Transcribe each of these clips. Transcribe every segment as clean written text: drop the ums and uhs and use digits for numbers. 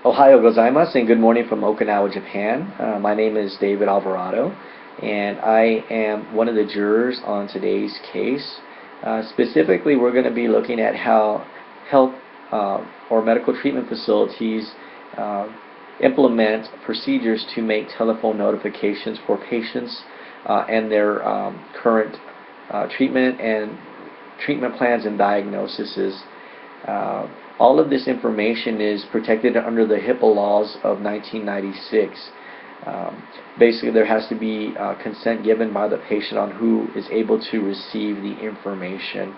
Ohio gozaimasu, and good morning from Okinawa, Japan. My name is David Alvarado, and I am one of the jurors on today's case. Specifically, we're going to be looking at how health or medical treatment facilities implement procedures to make telephone notifications for patients and their current treatment plans and diagnoses. All of this information is protected under the HIPAA laws of 1996. Basically, there has to be consent given by the patient on who is able to receive the information.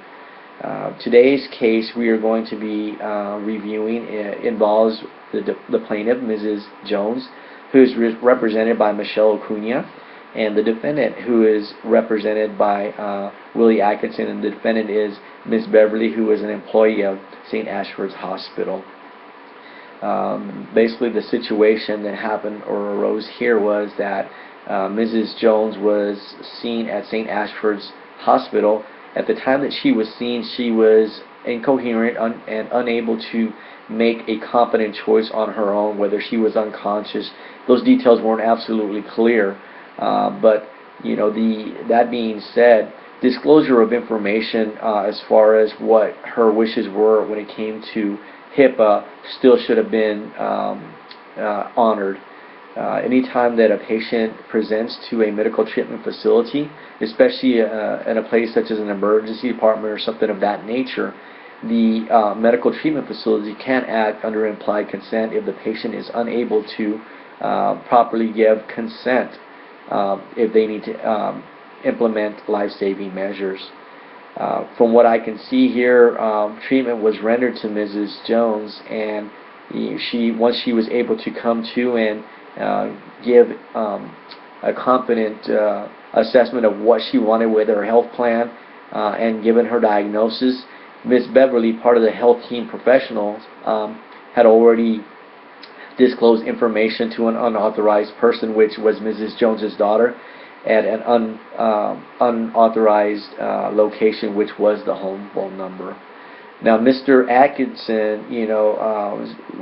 Today's case we are going to be reviewing involves the plaintiff, Mrs. Jones, who is represented by Michelle Acuna, and the defendant, who is represented by Willie Atkinson, and the defendant is Ms. Beverly, who is an employee of St. Ashford's Hospital. Basically, the situation that happened or arose here was that Mrs. Jones was seen at St. Ashford's Hospital. At the time that she was seen, she was incoherent and unable to make a competent choice on her own, whether she was unconscious. Those details weren't absolutely clear. But that being said, disclosure of information as far as what her wishes were when it came to HIPAA still should have been honored. Anytime that a patient presents to a medical treatment facility, especially in a place such as an emergency department or something of that nature, the medical treatment facility can act under implied consent if the patient is unable to properly give consent if they need to implement life-saving measures. From what I can see here, treatment was rendered to Mrs. Jones, and once she was able to come to and give a competent assessment of what she wanted with her health plan and given her diagnosis, Ms. Beverly, part of the health team professionals, had already disclosed information to an unauthorized person, which was Mrs. Jones's daughter, at an unauthorized location, which was the home phone number. Now, Mr. Atkinson,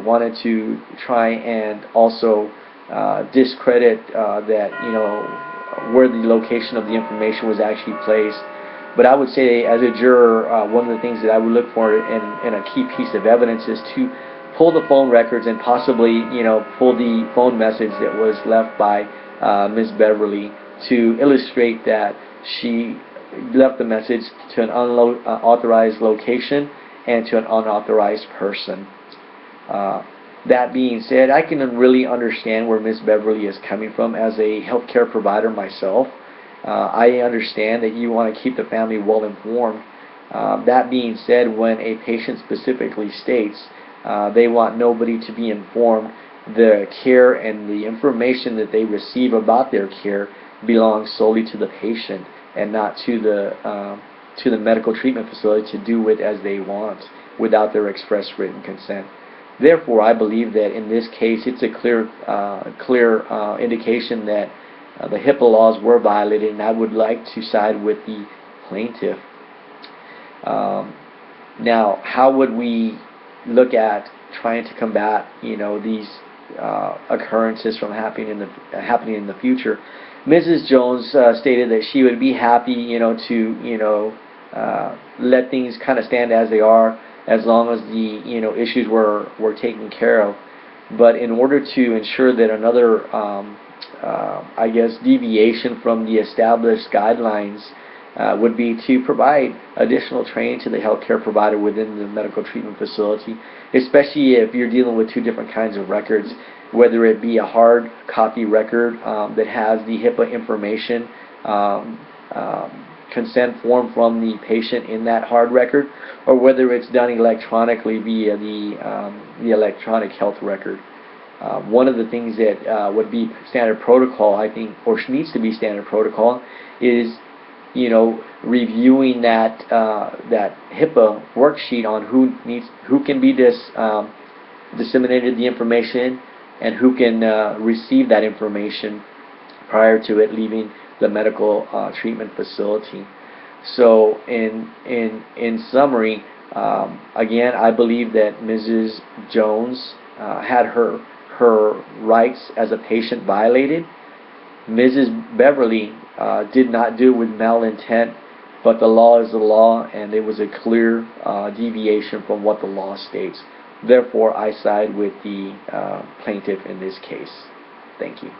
wanted to try and also discredit that, where the location of the information was actually placed. But I would say, as a juror, one of the things that I would look for in a key piece of evidence is to pull the phone records and possibly, pull the phone message that was left by Ms. Beverly to illustrate that she left the message to an unauthorized location and to an unauthorized person. That being said, I can really understand where Ms. Beverly is coming from as a healthcare provider myself. I understand that you want to keep the family well informed. That being said, when a patient specifically states they want nobody to be informed, the care and the information that they receive about their care belongs solely to the patient and not to the medical treatment facility to do with as they want without their express written consent. Therefore, I believe that in this case it's a clear indication that the HIPAA laws were violated, and I would like to side with the plaintiff. Now, how would we look at trying to combat these occurrences from happening in the future? Mrs. Jones stated that she would be happy to let things kind of stand as they are as long as the issues were taken care of. But in order to ensure that another deviation from the established guidelines would be to provide additional training to the healthcare provider within the medical treatment facility, especially if you're dealing with two different kinds of records, whether it be a hard copy record that has the HIPAA information, consent form from the patient in that hard record, or whether it's done electronically via the electronic health record. One of the things that would be standard protocol, I think, or needs to be standard protocol, is reviewing that HIPAA worksheet on who can be disseminated the information and who can receive that information prior to it leaving the medical treatment facility. So in summary, again, I believe that Mrs. Jones had her rights as a patient violated. Mrs. Beverly did not do it with malintent, but the law is the law, and it was a clear deviation from what the law states. Therefore, I side with the plaintiff in this case. Thank you.